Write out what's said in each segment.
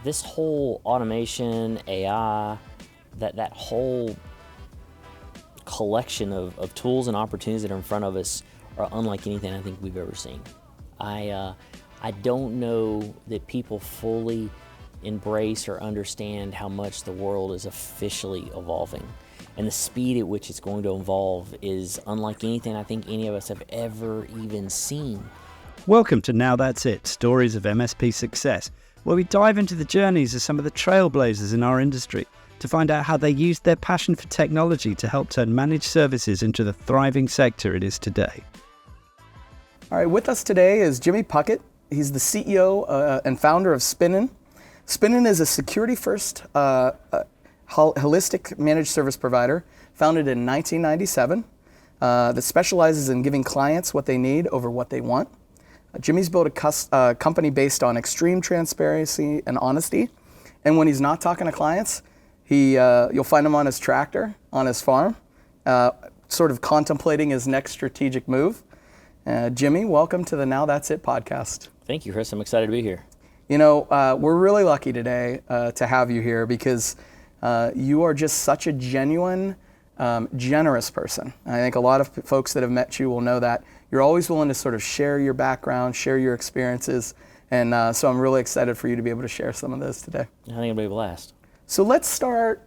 this whole automation, AI, that whole collection of tools and opportunities that are in front of us are unlike anything I think we've ever seen. I don't know that people fully embrace or understand how much the world is officially evolving. And the speed at which it's going to evolve is unlike anything I think any of us have ever even seen. Welcome to Now That's It, Stories of MSP Success, where we dive into the journeys of some of the trailblazers in our industry to find out how they used their passion for technology to help turn managed services into the thriving sector it is today. All right, with us today is Jimmy Puckett. He's the CEO and founder of SPINEN. SPINEN is a security-first holistic managed service provider founded in 1997 that specializes in giving clients what they need over what they want. Jimmy's built a company based on extreme transparency and honesty, and when he's not talking to clients, you'll find him on his tractor, on his farm, sort of contemplating his next strategic move. Jimmy, welcome to the Now That's It podcast. Thank you, Chris. I'm excited to be here. You know, we're really lucky today to have you here because you are just such a genuine, generous person. I think a lot of folks that have met you will know that. You're always willing to sort of share your background, share your experiences, and so I'm really excited for you to be able to share some of those today. I think it'll be a blast. So let's start,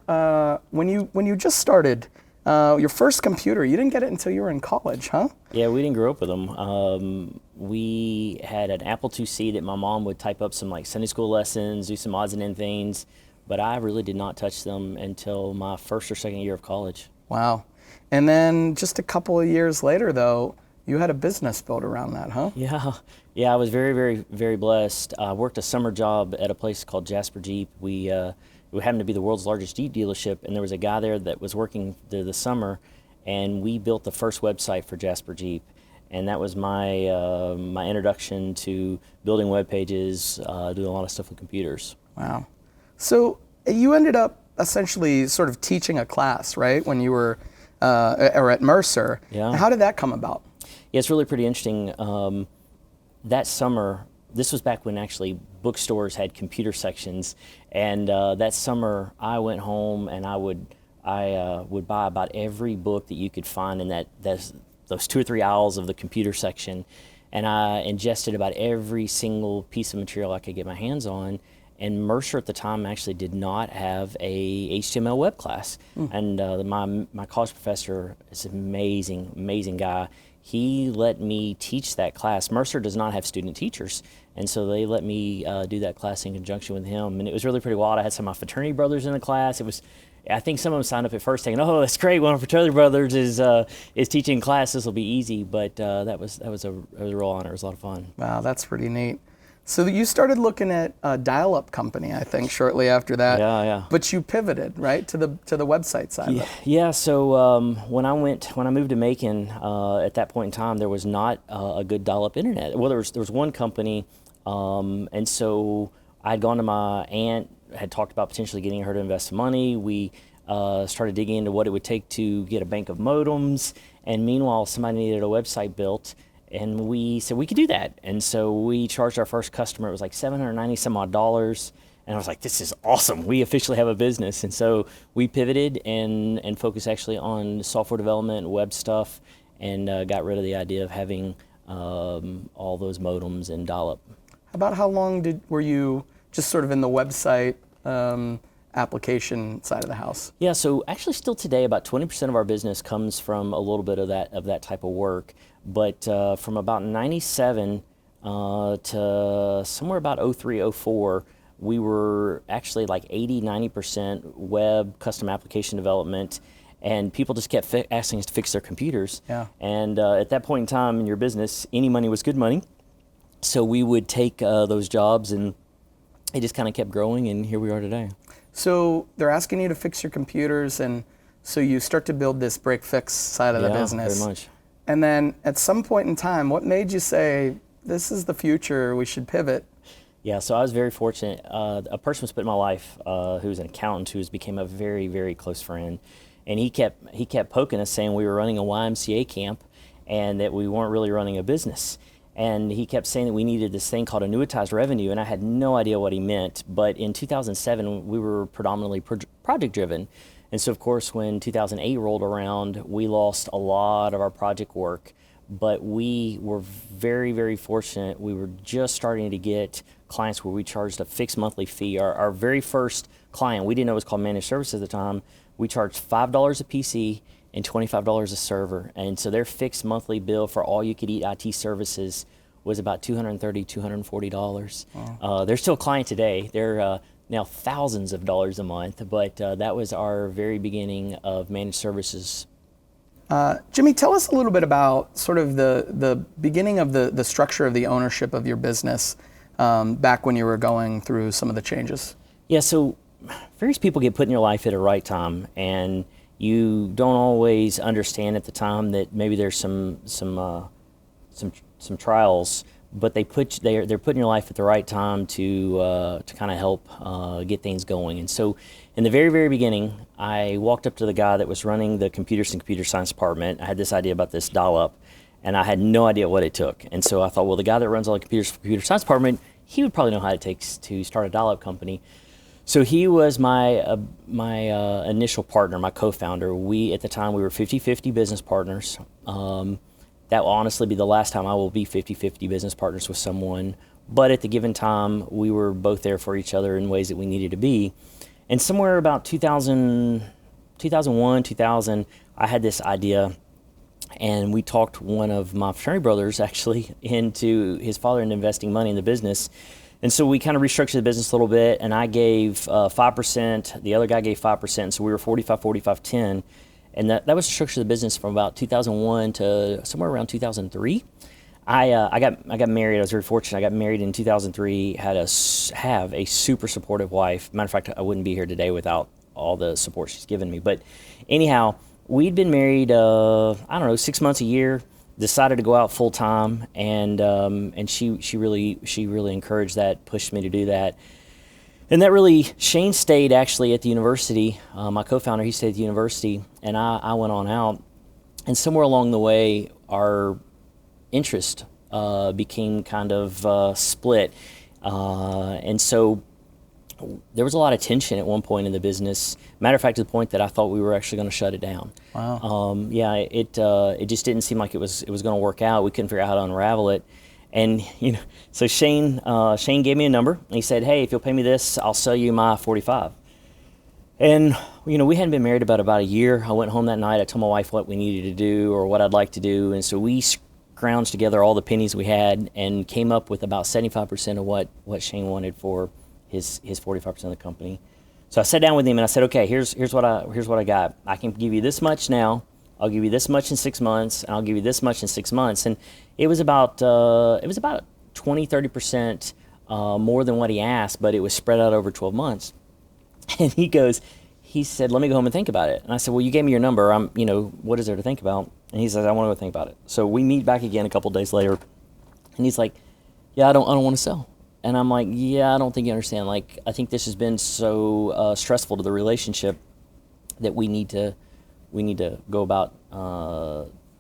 when you just started, your first computer, you didn't get it until you were in college, huh? Yeah, we didn't grow up with them. We had an Apple IIc that my mom would type up some like Sunday school lessons, do some odds and ends things, but I really did not touch them until my first or second year of college. Wow. And then just a couple of years later, though, you had a business built around that, huh? Yeah, I was very, very, very blessed. I worked a summer job at a place called Jasper Jeep. We happened to be the world's largest Jeep dealership, and there was a guy there that was working there the summer, and we built the first website for Jasper Jeep. And that was my my introduction to building web pages, doing a lot of stuff with computers. Wow. So you ended up essentially sort of teaching a class, right, when you were or at Mercer. Yeah. How did that come about? Yeah, it's really pretty interesting. That summer, this was back when actually bookstores had computer sections, and that summer I went home and I would buy about every book that you could find in those 2 or 3 aisles of the computer section, and I ingested about every single piece of material I could get my hands on. And Mercer at the time actually did not have a HTML web class. And my college professor is an amazing guy. He let me teach that class. Mercer does not have student teachers, and so they let me do that class in conjunction with him. And it was really pretty wild. I had some of my fraternity brothers in the class. I think some of them signed up at first thinking, "Oh, that's great! One of our fraternity brothers is teaching class. This will be easy." But that was a real honor. It was a lot of fun. Wow, that's pretty neat. So you started looking at a dial-up company, I think, shortly after that. Yeah. But you pivoted, right, to the website side of it. Yeah. So when I moved to Macon, at that point in time, there was not a good dial-up internet. Well, there was one company, and so I'd gone to my aunt, had talked about potentially getting her to invest some money. We started digging into what it would take to get a bank of modems, and meanwhile, somebody needed a website built. And we said we could do that. And so we charged our first customer, it was like $790 some odd. And I was like, this is awesome. We officially have a business. And so we pivoted and focused actually on software development, web stuff, and got rid of the idea of having all those modems and dial-up. About how long were you just sort of in the website application side of the house? Yeah, so actually still today, about 20% of our business comes from a little bit of that type of work. But from about 97 to somewhere about 03, 04, we were actually like 80-90% web custom application development, and people just kept asking us to fix their computers. Yeah. And at that point in time in your business, any money was good money. So we would take those jobs, and it just kind of kept growing, and here we are today. So they're asking you to fix your computers, and so you start to build this break-fix side of the business. Yeah, very much. And then at some point in time, what made you say, this is the future, we should pivot? Yeah, so I was very fortunate. A person was put in my life who was an accountant who became a very, very close friend. And he kept poking us saying we were running a YMCA camp and that we weren't really running a business. And he kept saying that we needed this thing called annuitized revenue, and I had no idea what he meant. But in 2007, we were predominantly project driven. And so, of course, when 2008 rolled around, we lost a lot of our project work. But we were very, very fortunate. We were just starting to get clients where we charged a fixed monthly fee. Our very first client, we didn't know it was called managed services at the time, we charged $5 a PC and $25 a server. And so their fixed monthly bill for all you could eat IT services was about $230, $240. Wow. They're still a client today. They're now thousands of dollars a month, but that was our very beginning of managed services. Jimmy, tell us a little bit about sort of the beginning of the structure of the ownership of your business back when you were going through some of the changes. Yeah, so various people get put in your life at the right time, and you don't always understand at the time that maybe there's some trials, but they're put in your life at the right time to kind of help get things going. And so in the very, very beginning, I walked up to the guy that was running the computers and computer science department. I had this idea about this dial-up, and I had no idea what it took. And so I thought, well, the guy that runs all the computers and computer science department, he would probably know how it takes to start a dial-up company. So he was my initial partner, my co-founder. At the time, we were 50-50 business partners. That will honestly be the last time I will be 50-50 business partners with someone. But at the given time, we were both there for each other in ways that we needed to be. And somewhere about 2001, 2000, I had this idea, and we talked one of my fraternity brothers actually into his father into investing money in the business. And so we kind of restructured the business a little bit, and I gave 5%, the other guy gave 5%, so we were 45, 45, 10. And that was the structure of the business from about 2001 to somewhere around 2003. I got married. I was very fortunate. I got married in 2003. Have a super supportive wife. Matter of fact, I wouldn't be here today without all the support she's given me. But anyhow, we'd been married, 6 months a year. Decided to go out full time, and she really encouraged that, pushed me to do that. And that really, Shane stayed actually at the university. My co-founder, he stayed at the university, and I went on out. And somewhere along the way, our interest became kind of split. And so there was a lot of tension at one point in the business. Matter of fact, to the point that I thought we were actually going to shut it down. Wow. It just didn't seem like it was going to work out. We couldn't figure out how to unravel it. And so Shane gave me a number, and he said, "Hey, if you'll pay me this, I'll sell you my 45." And we hadn't been married about a year. I went home that night. I told my wife what we needed to do or what I'd like to do, and so we scrounged together all the pennies we had and came up with about 75% of what Shane wanted for his 45% of the company. So I sat down with him and I said, "Okay, here's what I got. I can give you this much now. I'll give you this much in 6 months, and I'll give you this much in 6 months." And it was about 20-30% more than what he asked, but it was spread out over 12 months. And he said, "Let me go home and think about it." And I said, "Well, you gave me your number. What is there to think about?" And he says, "I want to go think about it." So we meet back again a couple days later, and he's like, "Yeah, I don't want to sell." And I'm like, "Yeah, I don't think you understand. Like, I think this has been so stressful to the relationship that we need to go about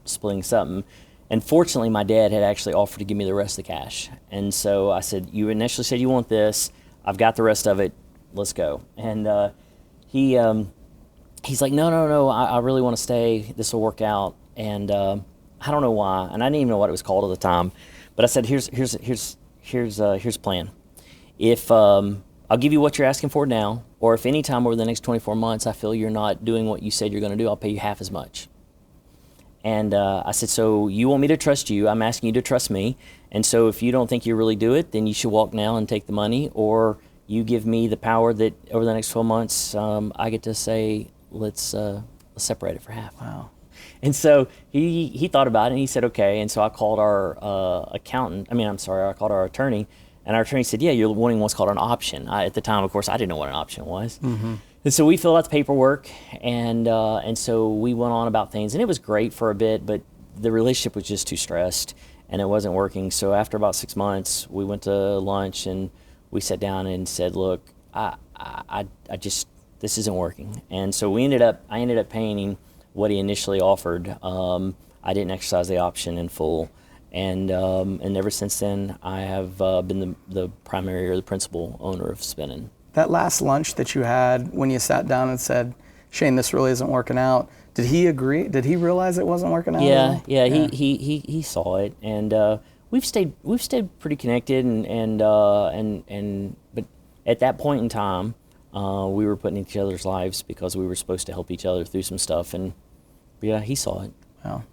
splitting something." And fortunately, my dad had actually offered to give me the rest of the cash. And so I said, "You initially said you want this. I've got the rest of it. Let's go." And he's like, No, I really want to stay. This will work out." And I don't know why, and I didn't even know what it was called at the time. But I said, "Here's the plan. If I'll give you what you're asking for now, or if any time over the next 24 months I feel you're not doing what you said you're going to do, I'll pay you half as much." And I said, "So you want me to trust you? I'm asking you to trust me. And so if you don't think you really do it, then you should walk now and take the money, or you give me the power that over the next 12 months I get to say, let's separate it for half." Wow. And so he thought about it, and he said, "Okay." And so I called our I called our attorney, and our attorney said, "Yeah, you're wanting what's called an option." At the time, of course, I didn't know what an option was. Mm-hmm. And so we filled out the paperwork, and so we went on about things, and it was great for a bit, but the relationship was just too stressed, and it wasn't working. So after about 6 months, we went to lunch, and we sat down and said, "Look, this isn't working." And so I ended up paying him what he initially offered. I didn't exercise the option in full, And ever since then, I have been the primary or the principal owner of SPINEN. That last lunch that you had when you sat down and said, Shane, this really isn't working out, did he agree? Did he realize it wasn't working out? Yeah. He saw it, and we've stayed pretty connected, but at that point in time, we were putting each other's lives because we were supposed to help each other through some stuff, and yeah, he saw it. Wow.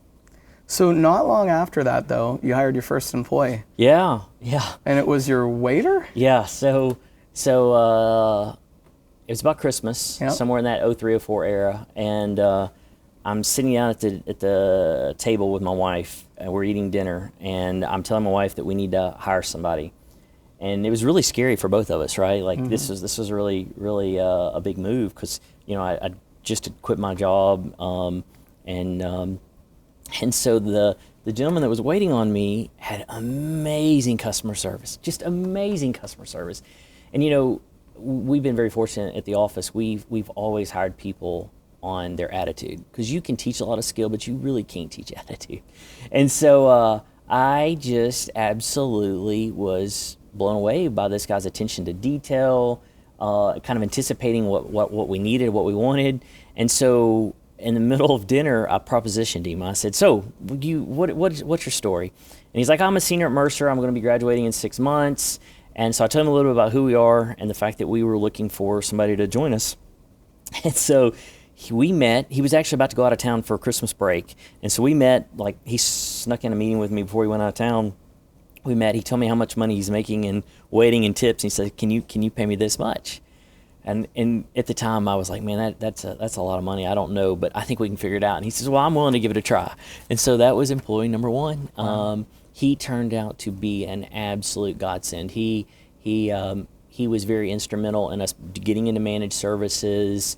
So not long after that, though, you hired your first employee. Yeah. And it was your waiter? Yeah. So it was about Christmas, somewhere in that 03-04 era, and I'm sitting down at the table with my wife, and we're eating dinner, and I'm telling my wife that we need to hire somebody, and it was really scary for both of us, right? Like this was really a big move because I just had quit my job, and so the gentleman that was waiting on me had amazing customer service, just amazing customer service, and we've been very fortunate at the office. We've always hired people on their attitude, because you can teach a lot of skill, but you really can't teach attitude. And so I just absolutely was blown away by this guy's attention to detail, kind of anticipating what we needed, what we wanted. And so in the middle of dinner, I propositioned him. I said, "So, what's your story?" And he's like, "I'm a senior at Mercer. I'm going to be graduating in 6 months." And so I told him a little bit about who we are and the fact that we were looking for somebody to join us. And so we met. He was actually about to go out of town for Christmas break. And so we met, like he snuck in a meeting with me before he went out of town. We met. He told me how much money he's making in waiting and tips. And he said, can you pay me this much? And at the time I was like, man, that's a lot of money. I don't know, but I think we can figure it out. And he says, well, I'm willing to give it a try. And so that was employee number one. Wow. He turned out to be an absolute godsend. He was very instrumental in us getting into managed services,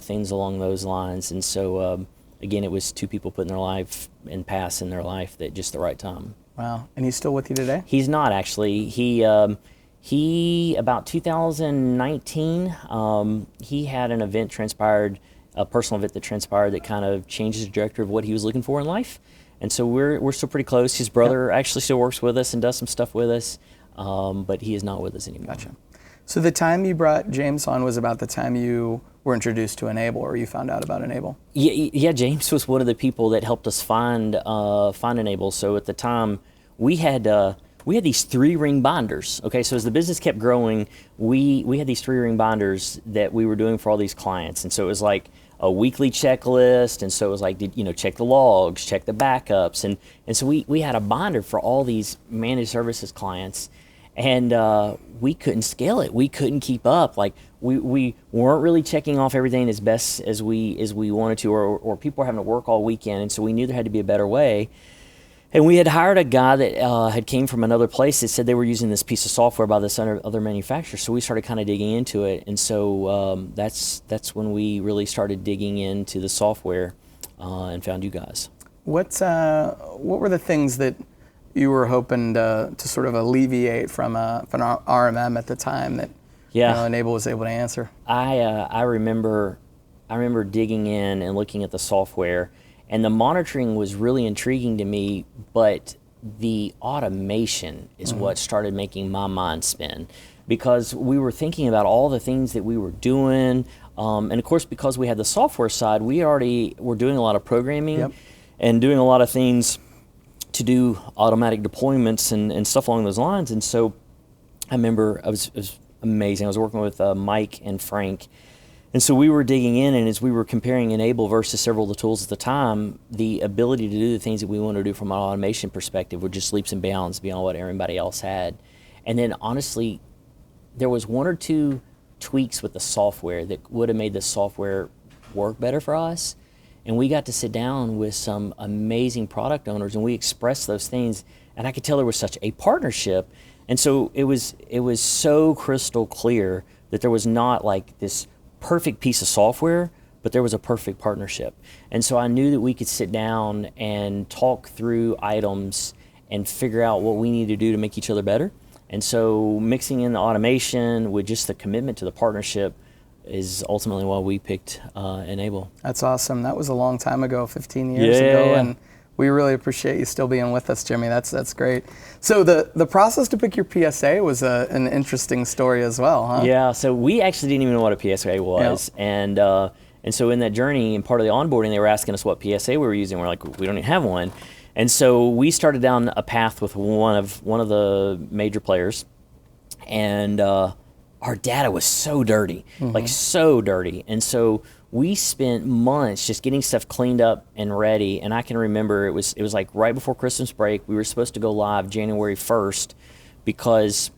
things along those lines. And so, again, it was two people putting their life and passing their life at just the right time. Wow. And he's still with you today? He's not, actually. He about 2019, he had an event transpired, a personal event that transpired that kind of changed the trajectory of what he was looking for in life. And so we're still pretty close. His brother actually still works with us and does some stuff with us, but he is not with us anymore. Gotcha. So the time you brought James on was about the time you were introduced to Enable, or you found out about Enable? Yeah, James was one of the people that helped us find Enable. So at the time, we had these 3-ring binders. Okay, so as the business kept growing, we had these 3-ring binders that we were doing for all these clients, and so it was like a weekly checklist, and so it was like, check the logs, check the backups, and so we had a binder for all these managed services clients, and we couldn't scale it. We couldn't keep up. Like we weren't really checking off everything as best as we wanted to, or people were having to work all weekend, and so we knew there had to be a better way. And we had hired a guy that had came from another place that said they were using this piece of software by this other manufacturer. So we started kind of digging into it, and so that's when we really started digging into the software and found you guys. What were the things that you were hoping to sort of alleviate from an RMM at the time that Enable was able to answer? I remember digging in and looking at the software. And the monitoring was really intriguing to me, but the automation is what started making my mind spin, because we were thinking about all the things that we were doing. And of course, because we had the software side, we already were doing a lot of programming and doing a lot of things to do automatic deployments and stuff along those lines. And so I remember it was amazing. I was working with Mike and Frank. And so we were digging in, and as we were comparing Enable versus several of the tools at the time, the ability to do the things that we wanted to do from an automation perspective were just leaps and bounds beyond what everybody else had. And then honestly, there was 1 or 2 tweaks with the software that would have made the software work better for us. And we got to sit down with some amazing product owners, and we expressed those things, and I could tell there was such a partnership. And so it was so crystal clear that there was not like this perfect piece of software, but there was a perfect partnership. And so I knew that we could sit down and talk through items and figure out what we need to do to make each other better. And so mixing in the automation with just the commitment to the partnership is ultimately why we picked Enable. That's awesome. That was a long time ago, 15 years ago. And We really appreciate you still being with us, Jimmy. That's great. So the process to pick your PSA was an interesting story as well, huh? Yeah, so we actually didn't even know what a PSA was. Yeah. And so in that journey, and part of the onboarding, they were asking us what PSA we were using. We're like, we don't even have one. And so we started down a path with one of the major players, and our data was so dirty, like so dirty. And so we spent months just getting stuff cleaned up and ready. And I can remember it was like right before Christmas break. We were supposed to go live January 1st because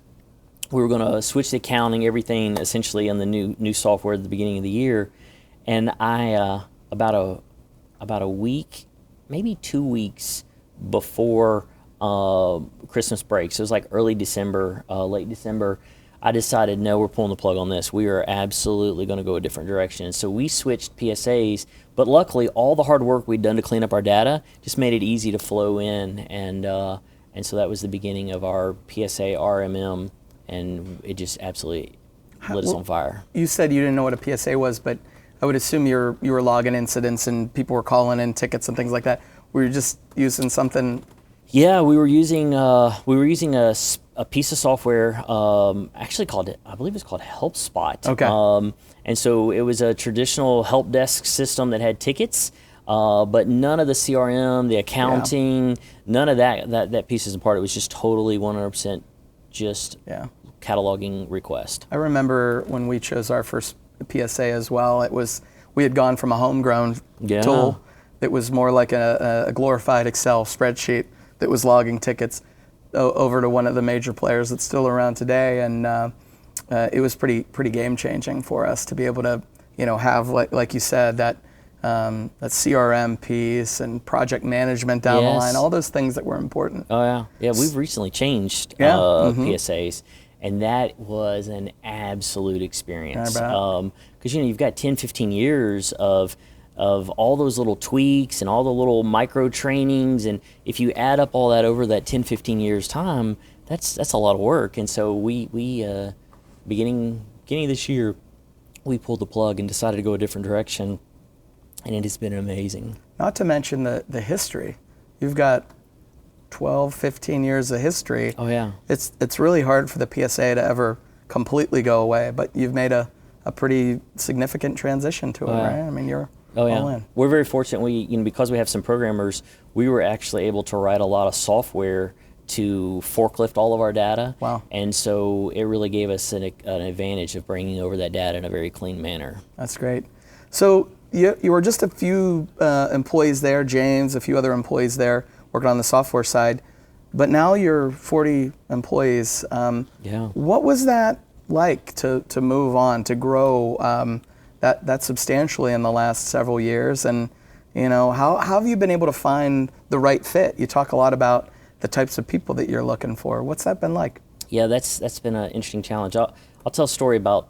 we were going to switch the accounting, everything essentially on the new software at the beginning of the year. And I about a week, maybe 2 weeks before Christmas break, so it was like early December, late December, I decided, no, we're pulling the plug on this. We are absolutely going to go a different direction. And so we switched PSAs, but luckily all the hard work we'd done to clean up our data just made it easy to flow in. And so that was the beginning of our PSA RMM, and it just absolutely lit us on fire. You said you didn't know what a PSA was, but I would assume you were logging incidents and people were calling in tickets and things like that. Were you just using something? Yeah, we were using a piece of software, actually I believe it's called HelpSpot. Okay. And so it was a traditional help desk system that had tickets, but none of the CRM, the accounting, none of that piece is a part. It was just totally 100% just cataloging request. I remember when we chose our first PSA as well, we had gone from a homegrown tool that was more like a glorified Excel spreadsheet that was logging tickets over to one of the major players that's still around today, and it was pretty game changing for us to be able to have like you said that CRM piece and project management down the line, all those things that were important. Oh yeah, we've recently changed PSAs, and that was an absolute experience. Because you've got 10-15 years of all those little tweaks and all the little micro trainings, and if you add up all that over that 10-15 years time, that's a lot of work. And so we beginning this year, we pulled the plug and decided to go a different direction, and it has been amazing. Not to mention the history. You've got 12-15 years of history. Oh yeah. It's really hard for the PSA to ever completely go away, but you've made a pretty significant transition to it, right? I mean, you're all in. We're very fortunate. Because we have some programmers, we were actually able to write a lot of software to forklift all of our data. Wow. And so it really gave us an advantage of bringing over that data in a very clean manner. That's great. So you were just a few employees there, James, a few other employees there working on the software side, but now you're 40 employees. What was that like to move on, to grow that substantially in the last several years? And how have you been able to find the right fit? You talk a lot about the types of people that you're looking for. What's that been like? Yeah, that's been an interesting challenge. I'll tell a story about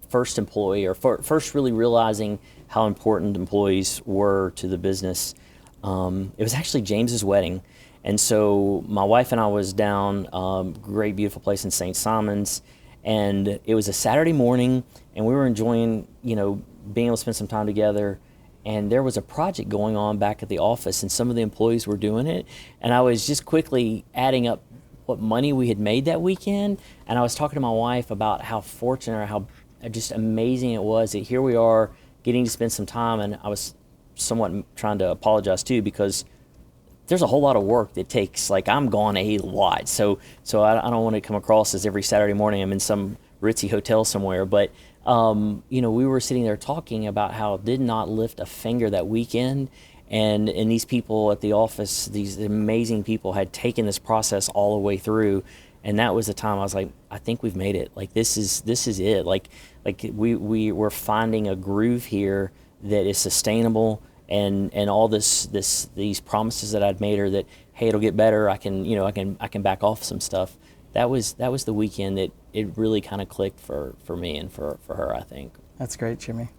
first employee, or first really realizing how important employees were to the business. It was actually James's wedding. And so my wife and I was down, great, beautiful place in St. Simons, and it was a Saturday morning, and we were enjoying, being able to spend some time together. And there was a project going on back at the office, and some of the employees were doing it. And I was just quickly adding up what money we had made that weekend. And I was talking to my wife about how fortunate, or how just amazing it was that here we are getting to spend some time. And I was somewhat trying to apologize too, because there's a whole lot of work that takes, I'm gone a lot. So I don't want to come across as every Saturday morning I'm in some ritzy hotel somewhere. But, we were sitting there talking about how it did not lift a finger that weekend. And these people at the office, these amazing people, had taken this process all the way through. And that was the time I was like, I think we've made it. This is it. We're finding a groove here that is sustainable. And all these promises that I'd made her that, hey, it'll get better. I can back off some stuff. That was the weekend that it really kind of clicked for me and for her, I think. That's great, Jimmy.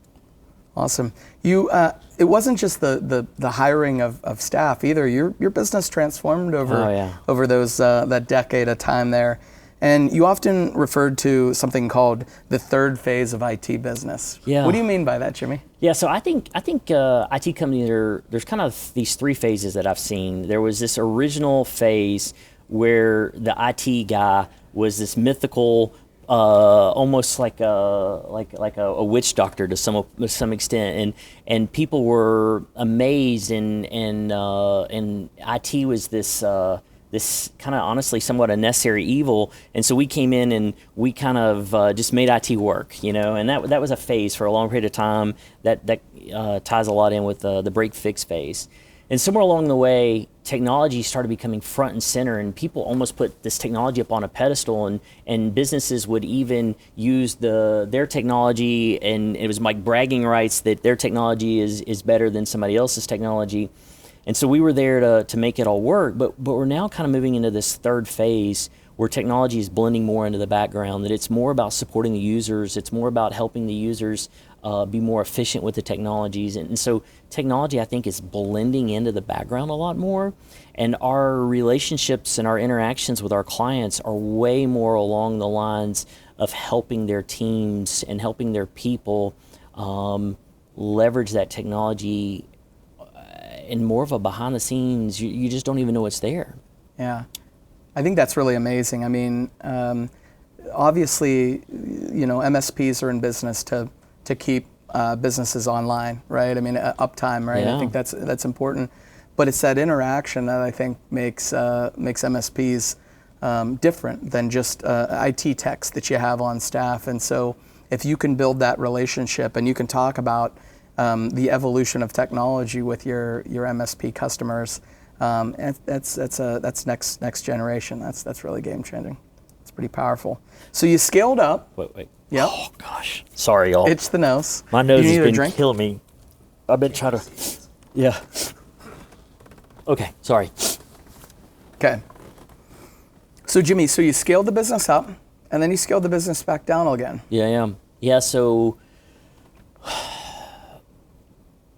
Awesome. You it wasn't just the hiring of staff either. Your business transformed over those that decade of time there, And you often referred to something called the third phase of IT business. Yeah. What do you mean by that, Jimmy? Yeah, so I think IT companies there's kind of these three phases that I've seen. There was this original phase where the IT guy was this mythical, almost like a witch doctor to some extent, and people were amazed, and IT was this kind of honestly somewhat a necessary evil, and so we came in and we kind of just made IT work, and that was a phase for a long period of time that ties a lot in with the break fix phase. And somewhere along the way, technology started becoming front and center, and people almost put this technology up on a pedestal, and businesses would even use their technology, and it was like bragging rights that their technology is better than somebody else's technology. And so we were there to make it all work, but we're now kind of moving into this third phase where technology is blending more into the background, that it's more about supporting the users, it's more about helping the users be more efficient with the technologies. And so technology, I think, is blending into the background a lot more, and our relationships and our interactions with our clients are way more along the lines of helping their teams and helping their people leverage that technology in more of a behind the scenes. You just don't even know it's there. Yeah, I think that's really amazing. I mean, obviously, MSPs are in business to keep businesses online, right? I mean, uptime, right? Yeah. I think that's important. But it's that interaction that I think makes MSPs different than just IT techs that you have on staff. And so if you can build that relationship and you can talk about the evolution of technology with your MSP customers, and that's next generation. That's really game changing. It's pretty powerful. So you scaled up. Wait. Yep. Oh gosh, sorry y'all. Itch the nose. My nose You has need a been drink? killing me. I've been trying to. Yeah. Okay, sorry. Okay. So Jimmy, so you scaled the business up, and then you scaled the business back down again. Yeah, I am. Yeah, so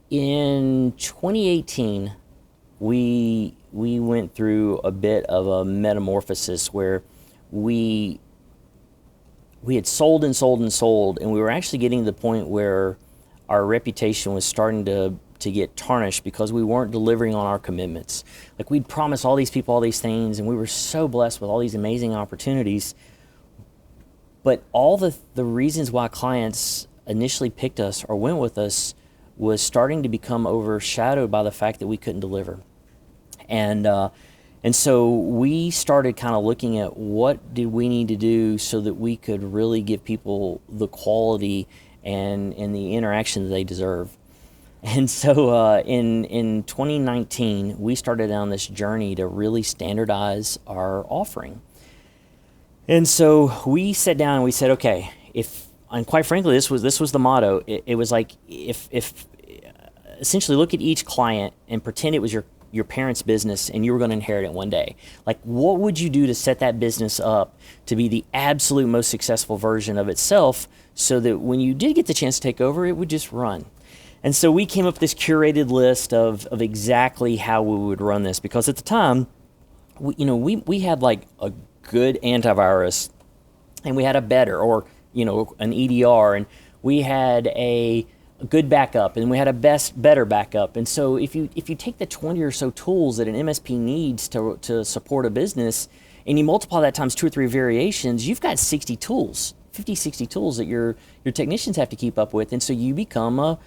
in 2018, we went through a bit of a metamorphosis where we had sold, and we were actually getting to the point where our reputation was starting to get tarnished because we weren't delivering on our commitments. Like, we'd promised all these people all these things, and we were so blessed with all these amazing opportunities, but all the reasons why clients initially picked us or went with us was starting to become overshadowed by the fact that we couldn't deliver. And so we started kind of looking at what did we need to do so that we could really give people the quality and the interaction that they deserve. And so in 2019, we started down this journey to really standardize our offering. And so we sat down and we said, okay, and quite frankly, this was the motto. It was like, if essentially look at each client and pretend it was your parents' business and you were going to inherit it one day. Like, what would you do to set that business up to be the absolute most successful version of itself so that when you did get the chance to take over, it would just run? And so we came up with this curated list of exactly how we would run this, because at the time, we had like a good antivirus, and we had a better, or an EDR, and we had a good backup, and we had a better backup. And so if you take the 20 or so tools that an MSP needs to support a business, and you multiply that times 2 or 3 variations, you've got 60 tools, 50, 60 tools that your technicians have to keep up with. And so you become a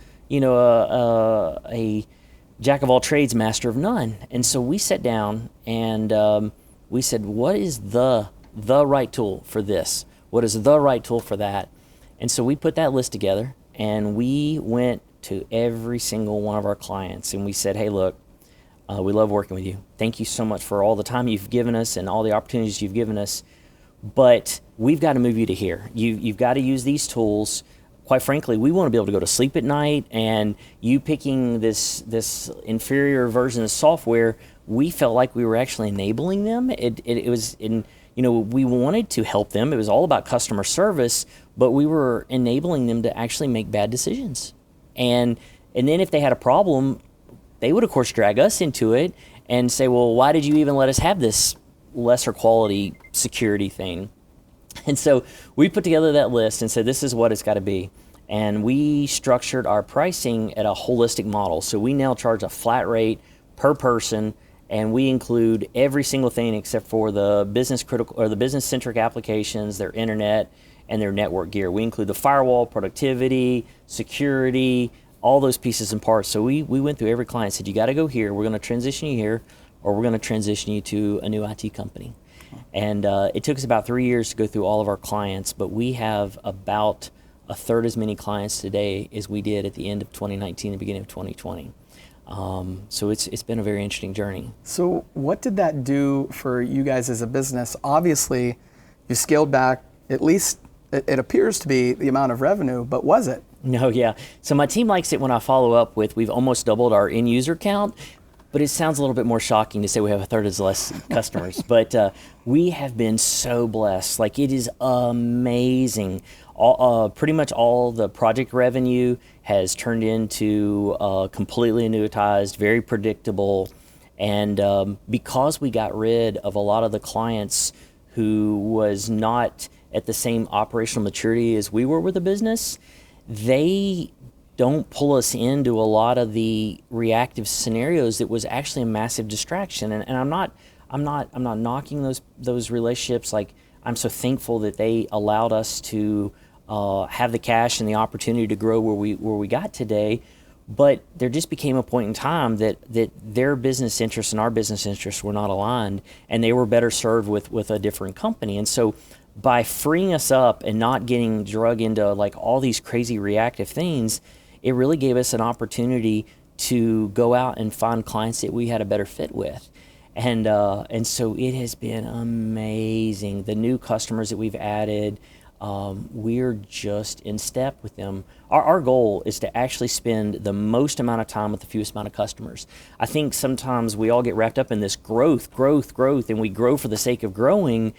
jack of all trades, master of none. And so we sat down and we said, what is the right tool for this? What is the right tool for that? And so we put that list together, and we went to every single one of our clients and we said, hey, look, we love working with you. Thank you so much for all the time you've given us and all the opportunities you've given us, but we've got to move you to here. You've got to use these tools. Quite frankly, we want to be able to go to sleep at night, and you picking this inferior version of software, we felt like we were actually enabling them. We wanted to help them. It was all about customer service, but we were enabling them to actually make bad decisions. And then if they had a problem, they would of course drag us into it and say, well, why did you even let us have this lesser quality security thing? And so we put together that list and said, this is what it's got to be. And we structured our pricing at a holistic model. So we now charge a flat rate per person, and we include every single thing except for the business critical or the business centric applications, their internet and their network gear. We include the firewall, productivity, security, all those pieces and parts. So we went through every client and said, you got to go here. We're going to transition you here, or we're going to transition you to a new IT company. And it took us about 3 years to go through all of our clients, but we have about a third as many clients today as we did at the end of 2019 and beginning of 2020. So it's been a very interesting journey. So what did that do for you guys as a business? Obviously, you scaled back, at least it appears to be, the amount of revenue, but was it? No, yeah. So my team likes it when I follow up with, we've almost doubled our end user count, but it sounds a little bit more shocking to say we have a third as less customers. But we have been so blessed. Like, it is amazing. Pretty much all the project revenue has turned into completely annuitized, very predictable. And because we got rid of a lot of the clients who was not at the same operational maturity as we were with the business, they don't pull us into a lot of the reactive scenarios. That was actually a massive distraction. And I'm not knocking those relationships. Like, I'm so thankful that they allowed us to have the cash and the opportunity to grow where we got today. But there just became a point in time that their business interests and our business interests were not aligned, and they were better served with a different company. And so by freeing us up and not getting drug into like all these crazy reactive things, it really gave us an opportunity to go out and find clients that we had a better fit with. And so it has been amazing. The new customers that we've added, we're just in step with them. Our goal is to actually spend the most amount of time with the fewest amount of customers. I think sometimes we all get wrapped up in this growth, and we grow for the sake of growing.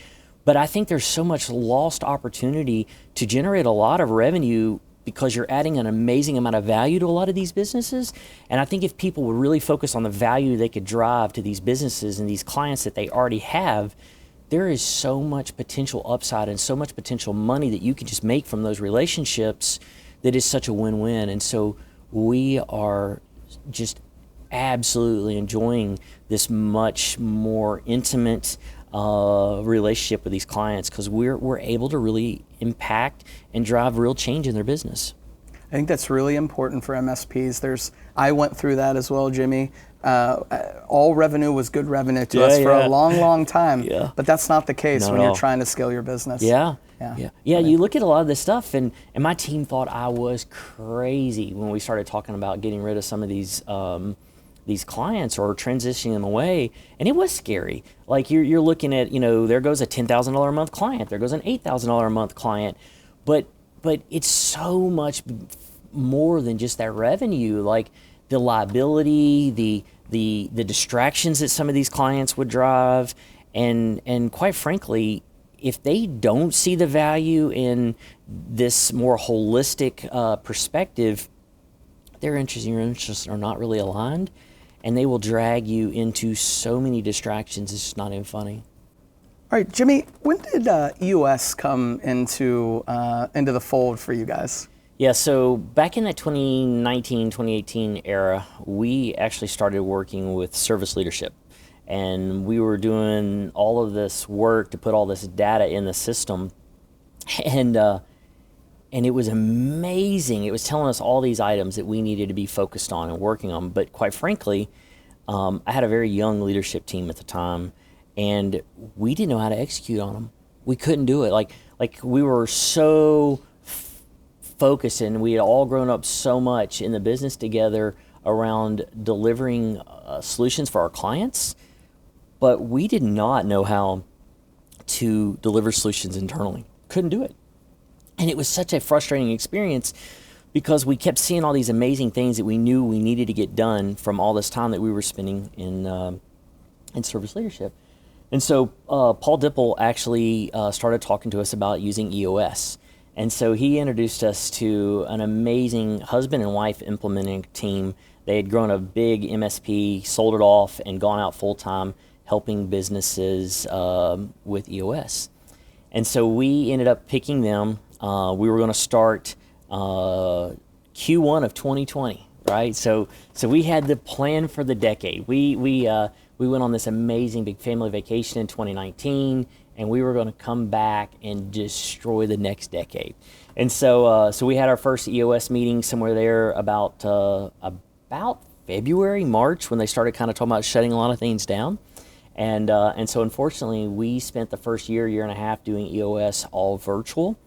But I think there's so much lost opportunity to generate a lot of revenue because you're adding an amazing amount of value to a lot of these businesses. And I think if people would really focus on the value they could drive to these businesses and these clients that they already have, there is so much potential upside and so much potential money that you can just make from those relationships that is such a win-win. And so we are just absolutely enjoying this much more intimate relationship with these clients, because we're able to really impact and drive real change in their business. I think that's really important for MSPs. I went through that as well, Jimmy. All revenue was good revenue to us for a long time, but that's not the case when you're trying to scale your business. Yeah. You look at a lot of this stuff, and my team thought I was crazy when we started talking about getting rid of some of these clients or transitioning them away, and it was scary. Like, you're looking at, there goes a $10,000 a month client, there goes an $8,000 a month client, but it's so much more than just that revenue. Like, the liability, the distractions that some of these clients would drive, and quite frankly, if they don't see the value in this more holistic perspective, their interests and your interests are not really aligned, and they will drag you into so many distractions. It's just not even funny. All right, Jimmy, when did EOS come into the fold for you guys? Yeah, so back in that 2019, 2018 era, we actually started working with service leadership. And we were doing all of this work to put all this data in the system. And it was amazing. It was telling us all these items that we needed to be focused on and working on. But quite frankly, I had a very young leadership team at the time, and we didn't know how to execute on them. We couldn't do it. Like we were so focused, and we had all grown up so much in the business together around delivering solutions for our clients, but we did not know how to deliver solutions internally. Couldn't do it. And it was such a frustrating experience because we kept seeing all these amazing things that we knew we needed to get done from all this time that we were spending in service leadership. And so Paul Dipple actually started talking to us about using EOS. And so he introduced us to an amazing husband and wife implementing team. They had grown a big MSP, sold it off, and gone out full-time helping businesses with EOS. And so we ended up picking them. We were going to start Q1 of 2020, right? So we had the plan for the decade. We went on this amazing big family vacation in 2019, and we were going to come back and destroy the next decade. And so we had our first EOS meeting somewhere there about February, March, when they started kind of talking about shutting a lot of things down. And so unfortunately, we spent the first year and a half doing EOS all virtual.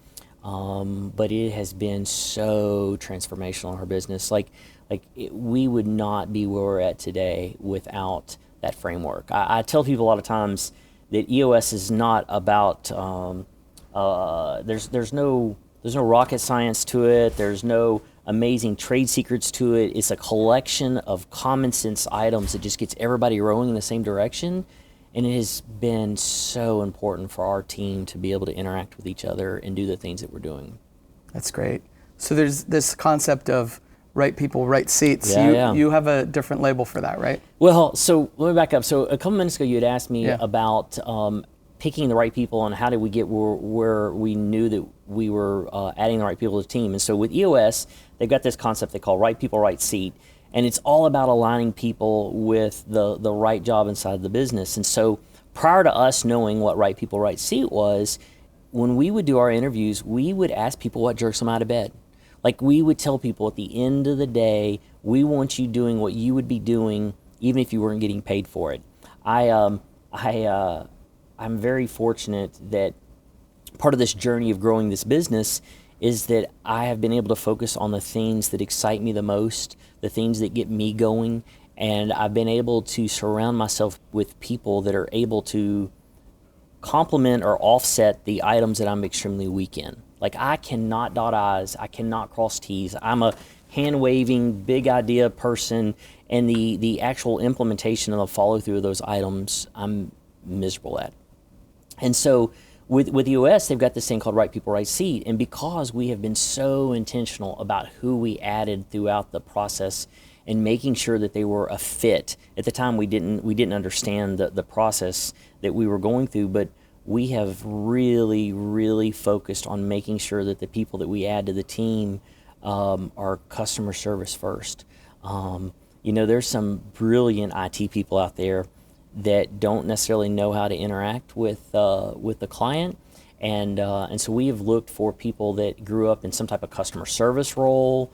But it has been so transformational in our business. We would not be where we're at today without that framework. I tell people a lot of times that EOS is not about, there's no rocket science to it. There's no amazing trade secrets to it. It's a collection of common sense items that just gets everybody rowing in the same direction. And it has been so important for our team to be able to interact with each other and do the things that we're doing. That's great. So there's this concept of right people, right seats. Yeah, you have a different label for that, right? Well, so let me back up. So a couple minutes ago, you had asked me about picking the right people and how did we get where we knew that we were adding the right people to the team. And so with EOS, they've got this concept they call right people, right seat. And it's all about aligning people with the right job inside the business. And so prior to us knowing what right people, right seat was, when we would do our interviews, we would ask people what jerks them out of bed. Like we would tell people at the end of the day, we want you doing what you would be doing even if you weren't getting paid for it. I'm very fortunate that part of this journey of growing this business is that I have been able to focus on the things that excite me the most, the things that get me going, and I've been able to surround myself with people that are able to complement or offset the items that I'm extremely weak in. Like I cannot dot I's, I cannot cross T's. I'm a hand-waving, big idea person, and the actual implementation and the follow-through of those items, I'm miserable at. And so with EOS, they've got this thing called right people, right seat. And because we have been so intentional about who we added throughout the process and making sure that they were a fit. At the time, we didn't understand the process that we were going through, but we have really, really focused on making sure that the people that we add to the team are customer service first. There's some brilliant IT people out there that don't necessarily know how to interact with the client, and so we have looked for people that grew up in some type of customer service role,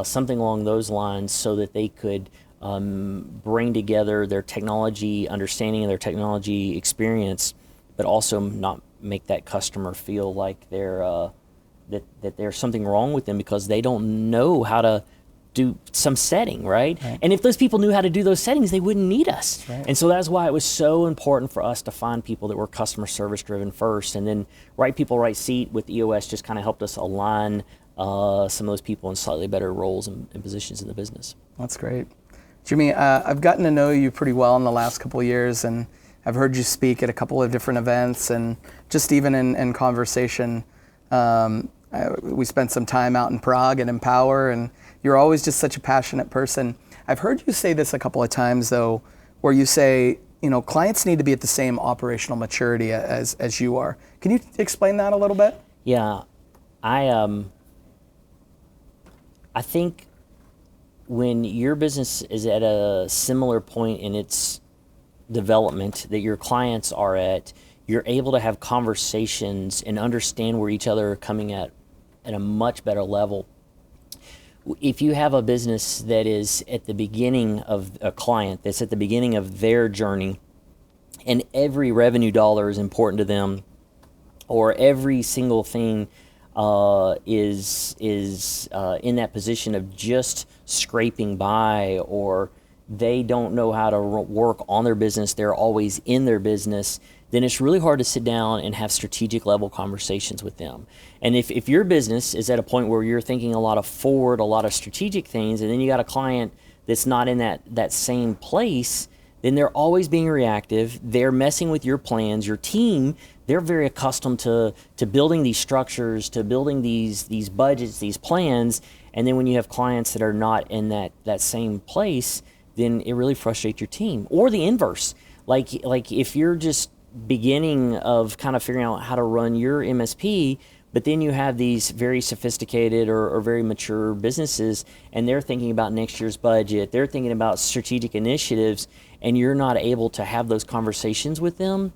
something along those lines, so that they could bring together their technology understanding and their technology experience, but also not make that customer feel like they're that there's something wrong with them because they don't know how to do some setting, right? And if those people knew how to do those settings, they wouldn't need us. Right. And so that's why it was so important for us to find people that were customer service driven first, and then right people, right seat with EOS just kind of helped us align some of those people in slightly better roles and positions in the business. That's great. Jimmy, I've gotten to know you pretty well in the last couple of years, and I've heard you speak at a couple of different events, and just even in conversation. We spent some time out in Prague and Empower, and you're always just such a passionate person. I've heard you say this a couple of times, though, where you say, clients need to be at the same operational maturity as you are. Can you explain that a little bit? Yeah, I think when your business is at a similar point in its development that your clients are at, you're able to have conversations and understand where each other are coming at a much better level. If you have a business that is at the beginning of a client, that's at the beginning of their journey, and every revenue dollar is important to them, or every single thing is in that position of just scraping by, or they don't know how to work on their business, they're always in their business, then it's really hard to sit down and have strategic level conversations with them. And if your business is at a point where you're thinking a lot of forward, a lot of strategic things, and then you got a client that's not in that same place, then they're always being reactive. They're messing with your plans. Your team, they're very accustomed to building these structures, to building these budgets, these plans. And then when you have clients that are not in that same place, then it really frustrates your team. Or the inverse. Like if you're just beginning of kind of figuring out how to run your MSP, but then you have these very sophisticated or very mature businesses, and they're thinking about next year's budget, they're thinking about strategic initiatives, and you're not able to have those conversations with them,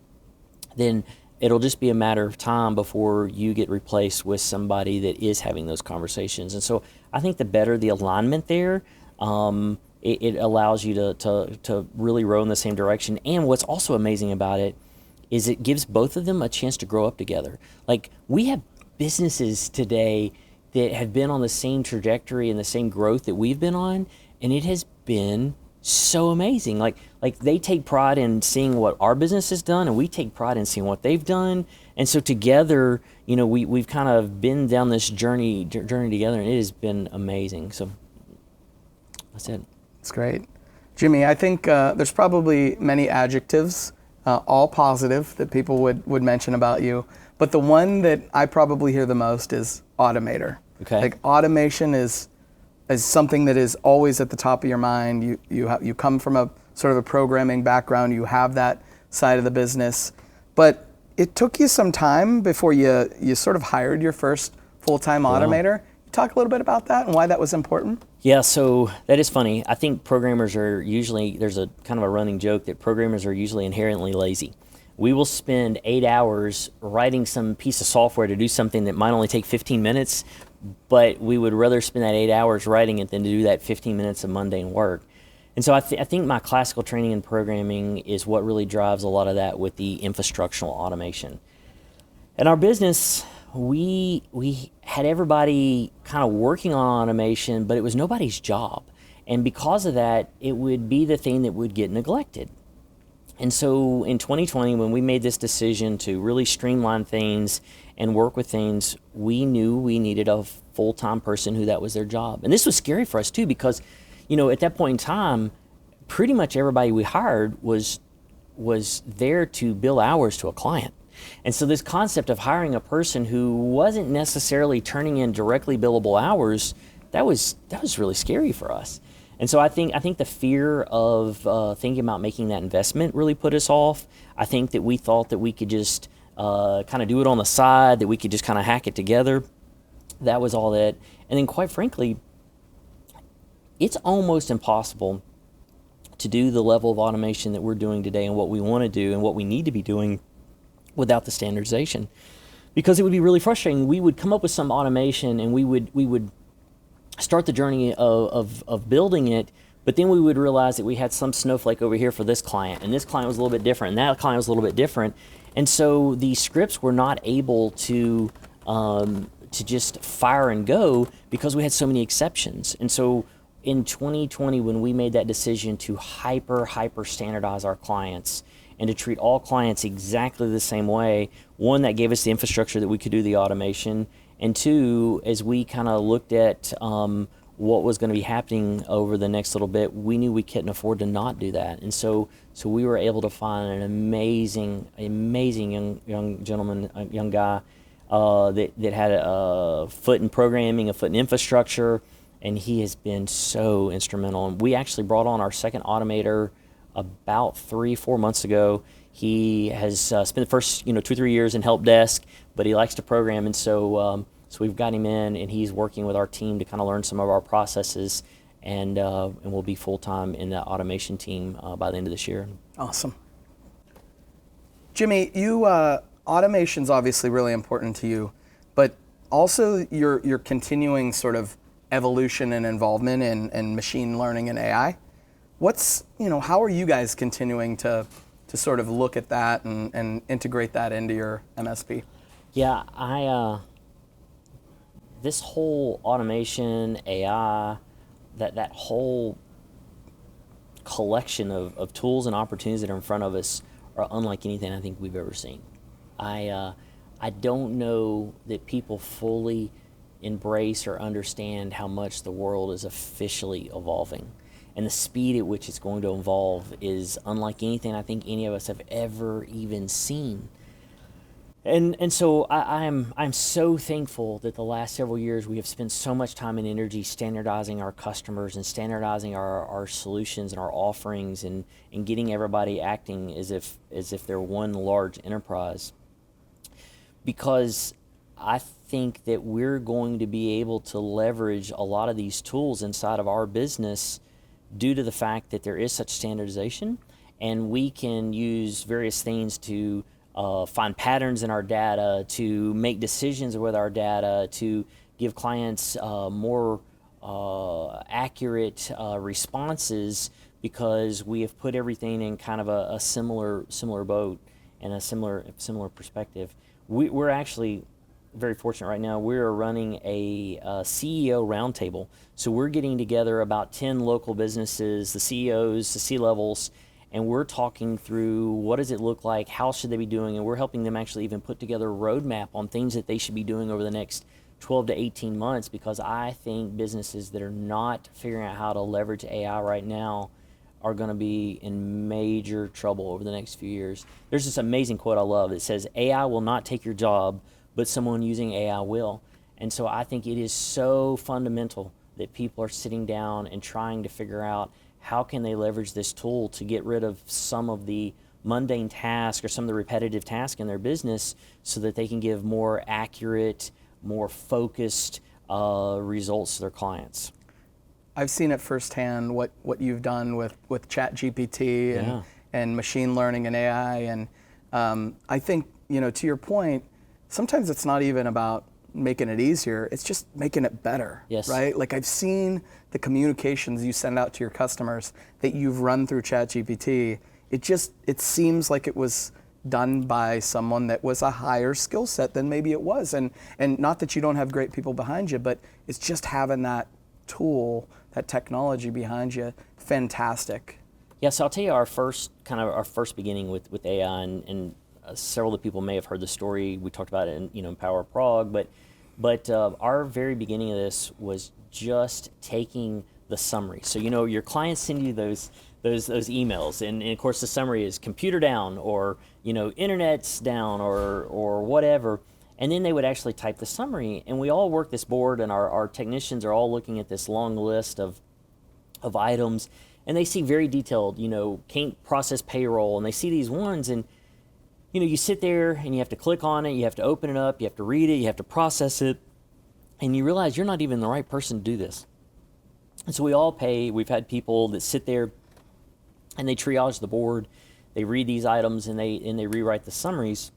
then it'll just be a matter of time before you get replaced with somebody that is having those conversations. And so I think the better the alignment there, it allows you to really row in the same direction. And what's also amazing about it is it gives both of them a chance to grow up together. Like, we have businesses today that have been on the same trajectory and the same growth that we've been on, and it has been so amazing. Like they take pride in seeing what our business has done, and we take pride in seeing what they've done. And so together, we've kind of been down this journey together, and it has been amazing. So that's it. It's great. Jimmy, I think there's probably many adjectives, all positive, that people would mention about you. But the one that I probably hear the most is automator. Okay. Like, automation is something that is always at the top of your mind. You come from a sort of a programming background. You have that side of the business. But it took you some time before you sort of hired your first full-time automator. Talk a little bit about that and why that was important. Yeah, so that is funny. I think programmers are usually, there's a kind of a running joke that programmers are usually inherently lazy. We will spend 8 hours writing some piece of software to do something that might only take 15 minutes, but we would rather spend that 8 hours writing it than to do that 15 minutes of mundane work. And so I think my classical training in programming is what really drives a lot of that with the infrastructural automation. In our business, we had everybody kind of working on automation, but it was nobody's job. And because of that, it would be the thing that would get neglected. And so in 2020, when we made this decision to really streamline things and work with things, we knew we needed a full-time person who that was their job. And this was scary for us too, because, at that point in time, pretty much everybody we hired was there to bill hours to a client. And so this concept of hiring a person who wasn't necessarily turning in directly billable hours, that was really scary for us. And so I think the fear of thinking about making that investment really put us off. I think that we thought that we could just kind of do it on the side, that we could just kind of hack it together. That was all that. And then quite frankly, it's almost impossible to do the level of automation that we're doing today and what we want to do and what we need to be doing without the standardization. Because it would be really frustrating. We would come up with some automation and we would start the journey of building it, but then we would realize that we had some snowflake over here for this client, and this client was a little bit different, and that client was a little bit different. And so the scripts were not able to just fire and go because we had so many exceptions. And so in 2020, when we made that decision to hyper standardize our clients and to treat all clients exactly the same way, one, that gave us the infrastructure that we could do the automation, and two, as we kind of looked at what was going to be happening over the next little bit, we knew we couldn't afford to not do that. And so we were able to find an amazing young gentleman, a young guy that had a foot in programming, a foot in infrastructure, and he has been so instrumental. And we actually brought on our second automator about 3-4 months ago. He has spent the first 2-3 years in help desk, but he likes to program, and so we've got him in, and he's working with our team to kind of learn some of our processes, and we'll be full-time in the automation team by the end of this year. Awesome. Jimmy, automation's obviously really important to you, but also your continuing sort of evolution and involvement in machine learning and AI. How are you guys continuing to sort of look at that and integrate that into your MSP? Yeah, this whole automation, AI, that whole collection of tools and opportunities that are in front of us are unlike anything I think we've ever seen. I don't know that people fully embrace or understand how much the world is officially evolving. And the speed at which it's going to evolve is unlike anything I think any of us have ever even seen. And so I'm so thankful that the last several years we have spent so much time and energy standardizing our customers and standardizing our solutions and our offerings, and getting everybody acting as if they're one large enterprise. Because I think that we're going to be able to leverage a lot of these tools inside of our business due to the fact that there is such standardization, and we can use various things to find patterns in our data, to make decisions with our data, to give clients more accurate responses, because we have put everything in kind of a similar boat and a similar perspective. We're actually very fortunate right now. We're running a CEO roundtable. So we're getting together about 10 local businesses, the CEOs, the C-levels, and we're talking through what does it look like, how should they be doing, and we're helping them actually even put together a roadmap on things that they should be doing over the next 12 to 18 months, because I think businesses that are not figuring out how to leverage AI right now are going to be in major trouble over the next few years. There's this amazing quote I love that says, AI will not take your job, but someone using AI will. And so I think it is so fundamental that people are sitting down and trying to figure out how can they leverage this tool to get rid of some of the mundane tasks or some of the repetitive tasks in their business, so that they can give more accurate, more focused results to their clients. I've seen it firsthand what you've done with ChatGPT and machine learning and AI, and I think, to your point, sometimes it's not even about making it easier, it's just making it better. Yes. Right? Like, I've seen the communications you send out to your customers that you've run through ChatGPT. It seems like it was done by someone that was a higher skill set than maybe it was, and not that you don't have great people behind you, but it's just having that tool, that technology behind you, fantastic. Yeah, so I'll tell you our first beginning with AI, and several of the people may have heard the story. We talked about it in Power Prague, but our very beginning of this was just taking the summary. So your clients send you those emails, and of course the summary is computer down, or internet's down, or whatever. And then they would actually type the summary, and we all work this board, and our technicians are all looking at this long list of items, and they see very detailed, can't process payroll, and they see these ones, and you sit there and you have to click on it, you have to open it up, you have to read it, you have to process it, and you realize you're not even the right person to do this. And so we've had people that sit there and they triage the board, they read these items, and they rewrite the summaries.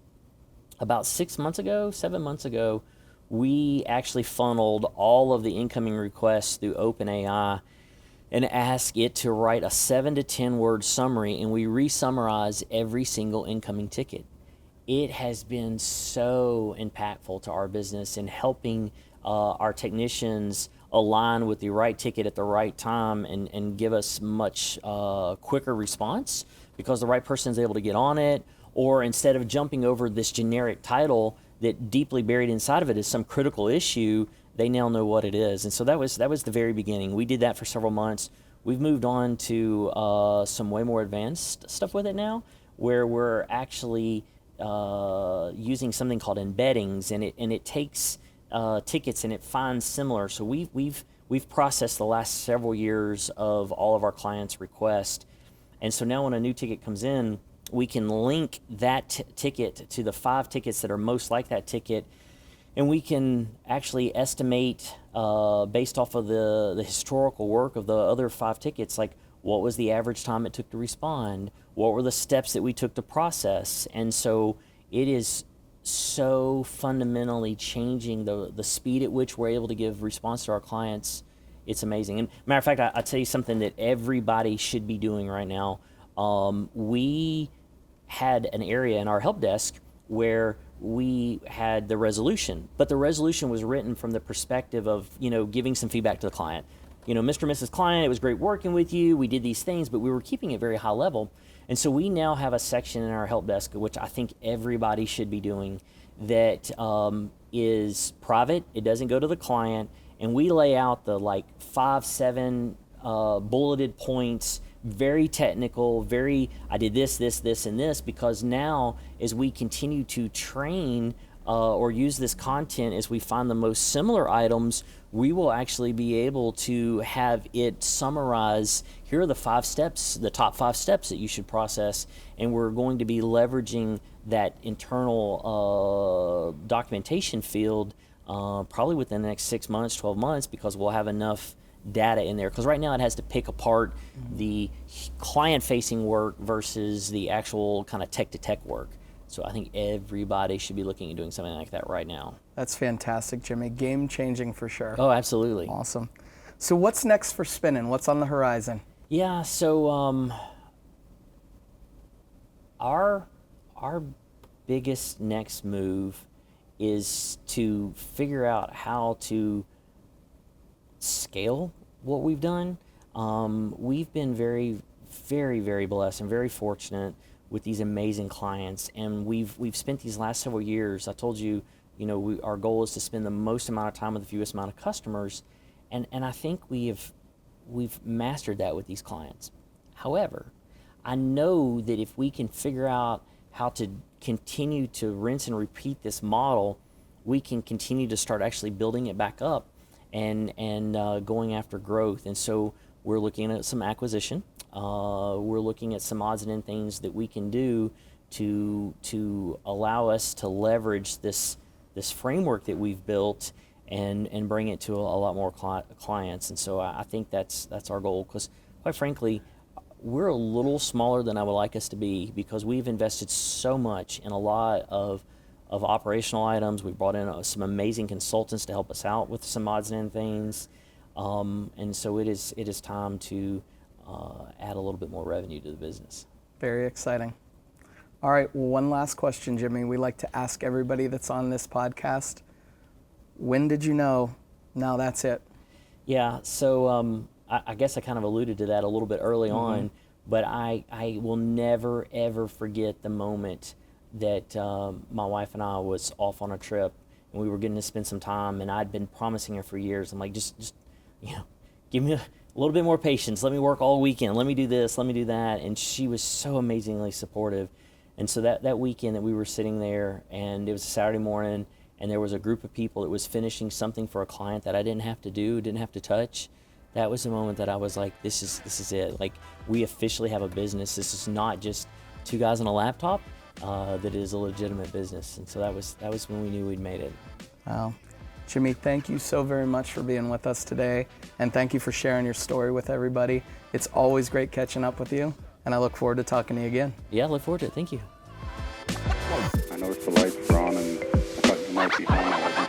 About 7 months ago, we actually funneled all of the incoming requests through OpenAI and asked it to write a 7 to 10 word summary, and we re-summarize every single incoming ticket. It has been so impactful to our business in helping our technicians align with the right ticket at the right time, and give us much quicker response, because the right person is able to get on it. Or instead of jumping over this generic title that deeply buried inside of it is some critical issue, they now know what it is. And so that was the very beginning. We did that for several months. We've moved on to some way more advanced stuff with it now, where we're actually using something called embeddings, and it takes tickets and it finds similar. So we've processed the last several years of all of our clients' requests, and so now when a new ticket comes in, we can link that ticket to the 5 tickets that are most like that ticket, and we can actually estimate based off of the historical work of the other 5 tickets, like what was the average time it took to respond, what were the steps that we took to process. And so it is so fundamentally changing the speed at which we're able to give response to our clients. It's amazing. And matter of fact, I'll tell you something that everybody should be doing right now. We had an area in our help desk where we had the resolution, but the resolution was written from the perspective of, giving some feedback to the client. Mr. and Mrs. Client, it was great working with you. We did these things, but we were keeping it very high level. And so we now have a section in our help desk, which I think everybody should be doing, that is private. It doesn't go to the client. And we lay out the 5, 7 bulleted points very technical, I did this, and this, because now as we continue to train or use this content, as we find the most similar items, we will actually be able to have it summarize, here are the 5 steps, the top 5 steps that you should process, and we're going to be leveraging that internal documentation field probably within the next 6 months, 12 months, because we'll have enough data in there. Because right now it has to pick apart the client-facing work versus the actual kind of tech-to-tech work. So I think everybody should be looking at doing something like that right now. That's fantastic, Jimmy. Game-changing for sure. Oh, absolutely. Awesome. So what's next for SPINEN? What's on the horizon? Yeah, so our biggest next move is to figure out how to scale what we've done. We've been very, very, very blessed and very fortunate with these amazing clients, and we've spent these last several years, I told you, our goal is to spend the most amount of time with the fewest amount of customers, and I think we've mastered that with these clients. However, I know that if we can figure out how to continue to rinse and repeat this model, we can continue to start actually building it back up and going after growth. And so we're looking at some acquisition. We're looking at some odds and ends things that we can do to allow us to leverage this framework that we've built and bring it to a lot more clients. And so I think that's our goal, because quite frankly, we're a little smaller than I would like us to be, because we've invested so much in a lot of operational items. We've brought in some amazing consultants to help us out with some odds and ends things. And so it is time to add a little bit more revenue to the business. Very exciting. All right, well, one last question, Jimmy. We like to ask everybody that's on this podcast, when did you know, now that's it? Yeah, so I guess I kind of alluded to that a little bit early on, but I will never, ever forget the moment that my wife and I was off on a trip, and we were getting to spend some time, and I'd been promising her for years. I'm like, just give me a little bit more patience. Let me work all weekend. Let me do this. Let me do that. And she was so amazingly supportive. And so that weekend that we were sitting there, and it was a Saturday morning, and there was a group of people that was finishing something for a client that I didn't have to do, didn't have to touch. That was the moment that I was like, this is it. Like, we officially have a business. This is not just 2 guys on a laptop. That is a legitimate business. And so that was when we knew we'd made it. Wow. Jimmy, thank you so very much for being with us today, and thank you for sharing your story with everybody. It's always great catching up with you, and I look forward to talking to you again. Yeah, I look forward to it. Thank you. I noticed the lights were on, and I thought you might be home.